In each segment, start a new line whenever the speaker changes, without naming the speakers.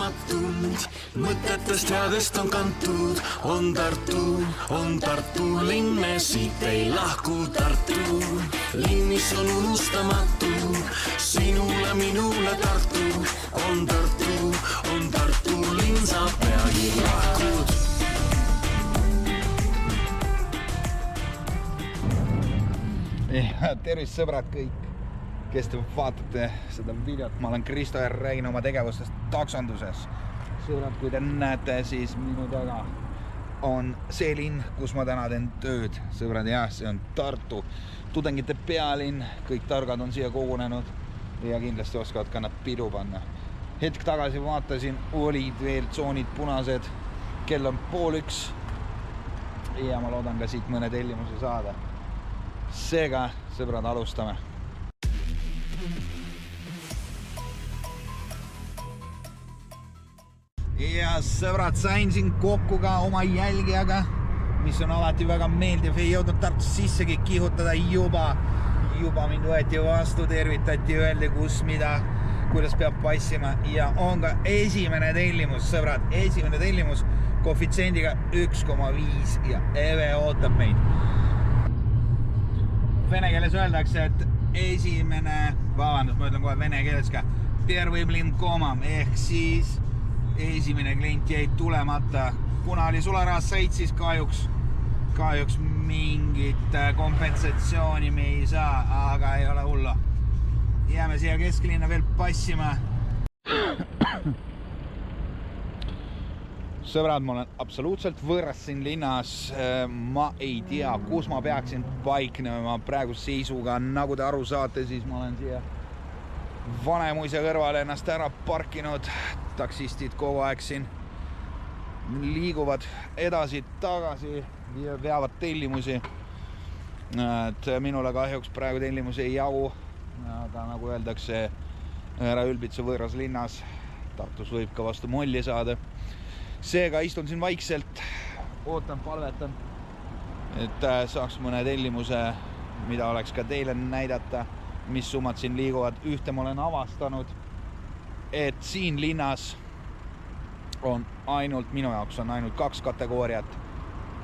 unustamatud, mõtetest headest on kantud. On Tartu linn, me siit ei lahku. Tartu linn, mis on unustamatu, sinule, minule Tartu. On Tartu linn, sa peagi lahkud.
Tervist sõbrad kõik, kes te vaatate seda videot. Ma olen Kristo ja räägin oma tegevustest taksonduses. Sõbrad, kui te näete, siis minu taga on see linn, kus ma täna teen tööd. Sõbrad, jah, see on Tartu, tudengite pealinn. Kõik targad on siia kogunenud ja kindlasti oskavad ka nad pidu panna. Hetk tagasi vaatasin, olid veel tsoonid punased. Kell on 12:30 ja ma loodan ka siit mõne tellimuse saada. Seega, sõbrad, alustame. Ja sõbrad, sain siin kokku ka oma jälgijaga, mis on alati väga meeldiv. Ei jõudnud Tartus sissegi kihutada juba mind võeti vastu, tervitati, öeldi kus mida, kuidas peab passima. Ja on ka esimene tellimus, sõbrad, esimene tellimus koefitsiendiga 1,5 ja Eve ootab meid. Vene keeles öeldakse, et esimene, vabandust, ma ütlen kohe vene keeles ka, первый блин комом, ehk siis esimene klient jäi tulemata. Kuna oli sularahas sõit, siis kahjuks mingit kompensatsiooni me ei saa, aga ei ole hullu. Jääme siia kesklinna veel passima. Sõbrad, ma olen absoluutselt võõras siin linnas. Ma ei tea, kus ma peaksin paiknema praegu seisuga. Nagu te aru saate, siis ma olen siia Vanemuise kõrvale ennast ära parkinud. Taksistid kogu aeg siin liiguvad edasi-tagasi ja veavad tellimusi. Et minule kahjuks praegu tellimusi ei jagu. Aga nagu öeldakse, ära ülbitse võõras linnas. Tartus võib ka vastu molli saada. Seega istun siin vaikselt, ootan, palvetan, et saaks mõne tellimuse, mida oleks ka teile näidata, mis summad siin liiguvad. Ühte ma olen avastanud, et siin linnas on minu jaoks on ainult 2 kategooriat.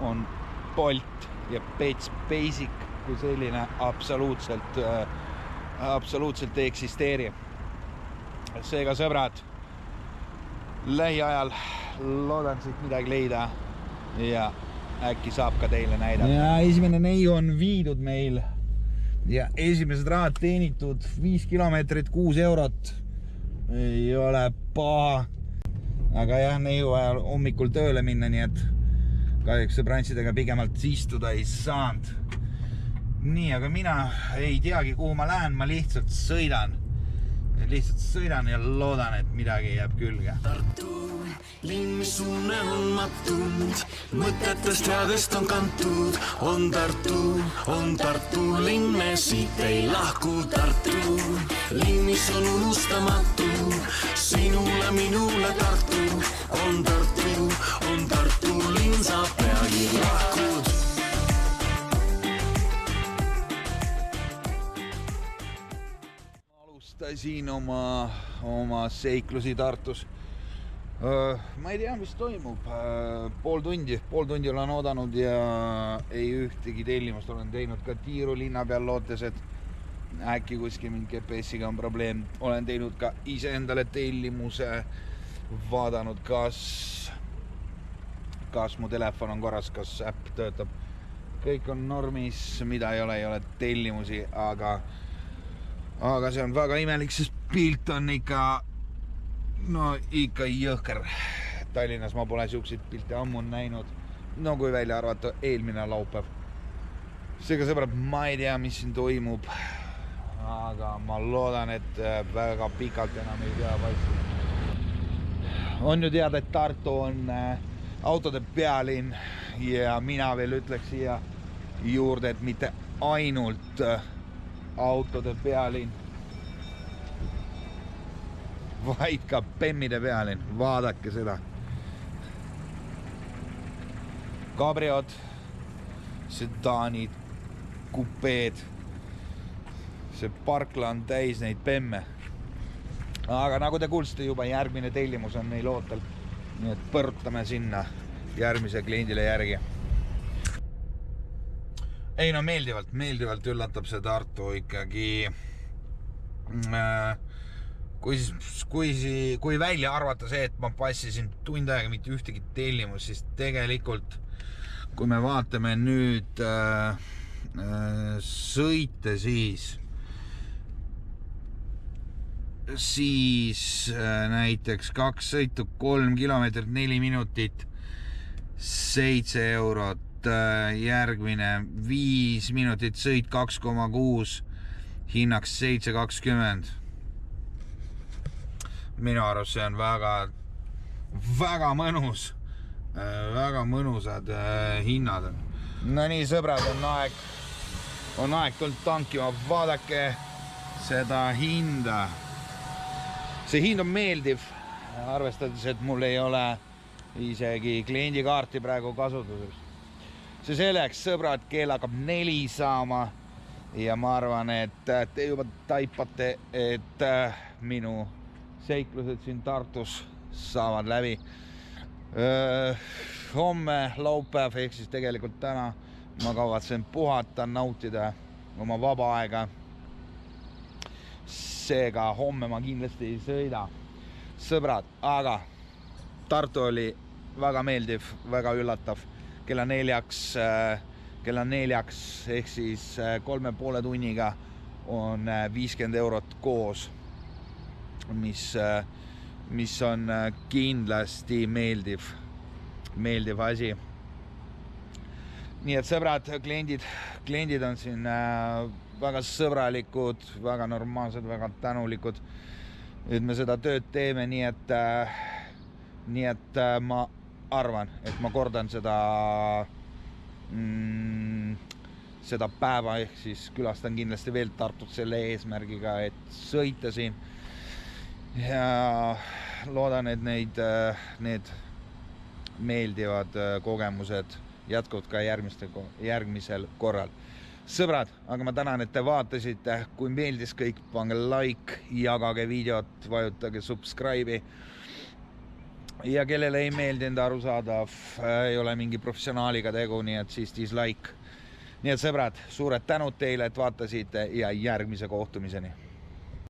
On Bolt ja Pets Basic, kui selline absoluutselt ei eksisteeri. Seega, sõbrad, lähiajal loodan siit midagi leida ja äkki saab ka teile näidata. Ja esimene neiu on viidud meil ja esimesed rahad teenitud 5 kilomeetrit 6 eurot. Ei ole paha. Aga jah, neiu ajal hommikul tööle minna, nii et kahjuks sõbrantsidega pigemalt istuda ei saanud. Nii, aga mina ei teagi, kuhu ma lähen, ma lihtsalt sõidan ja loodan, et midagi jääb külge.
Tartu linn, mis unne on matund, mõtetest headest on kantud. On Tartu linn, me siit ei lahku. Tartu linn, mis on unustamatu, sinule, minule Tartu. On Tartu linn, sa peagi lahkud.
Alustasin oma seiklusi Tartus. Ma ei tea, mis toimub. Pool tundi olen oodanud ja ei ühtegi tellimust. Olen teinud ka tiiru linna peal lootes, et äkki kuskil mingi GPS-iga on probleem. Olen teinud ka ise endale tellimuse, vaadanud, kas mu telefon on korras, kas äpp töötab. Kõik on normis, mida ei ole tellimusi, aga see on väga imelik, sest pilt on ikka jõhker. Tallinnas ma pole siukseid pilte ammu näinud, kui välja arvata eelmine laupäev. Seega, sõbrad, ma ei tea, mis siin toimub, aga ma loodan, et väga pikalt enam ei pea paistma. On ju teada, et Tartu on autode pealinn ja mina veel ütleks siia juurde, et mitte ainult autode pealinn, vaid ka bemmide pealinn. Vaadake seda. Kabriod, sedaanid, kupeed. See parkla on täis neid bemme. aga nagu te kuulsite, juba järgmine tellimus on neil ootel. Nii et põrutame sinna järgmise kliendile järgi. Ei no meeldivalt üllatab see Tartu ikkagi. Kui välja arvata see, et ma passisin tund aega mitte ühtegi tellimus, siis tegelikult kui me vaatame nüüd sõite, siis näiteks 2 sõitu 3 kilomeetrit 4 minutit 7 eurot, järgmine 5 minutit sõit 2,6 hinnaks 7,20. Minu arust see on väga mõnus, väga mõnusad hinnad. No nii, sõbrad, on aeg tulnud tankima. Vaadake seda hinda. See hind on meeldiv, arvestades, et mul ei ole isegi kliendikaarti praegu kasutuses. See selleks, sõbrad, kell hakkab 4 saama ja ma arvan, et te juba taipate, et minu seiklused siin Tartus saavad läbi. Homme laupäev, ehk siis tegelikult täna ma kavatsen puhata, nautida oma vaba aega. Seega homme ma kindlasti ei sõida. Sõbrad, aga Tartu oli väga meeldiv, väga üllatav. Kella 4 ehk siis 3,5 tunniga on 50 eurot koos, mis on kindlasti meeldiv asi. Nii et sõbrad, kliendid on siin väga sõbralikud, väga normaalsed, väga tänulikud, et me seda tööd teeme, nii et ma arvan, et ma kordan seda päeva, ehk siis külastan kindlasti veel Tartut selle eesmärgiga, et sõita siin ja loodan, et need meeldivad kogemused jätkuvad ka järgmisel korral. Sõbrad, aga ma tänan, et te vaatasite. Kui meeldis kõik, pange like, jagage videot, vajutage subscribe'i. Ja kellele ei meeldinud, arusaadav, ei ole mingi professionaaliga tegu, nii et siis dislike. Nii et sõbrad, suured tänud teile, et vaatasite ja järgmise kohtumiseni.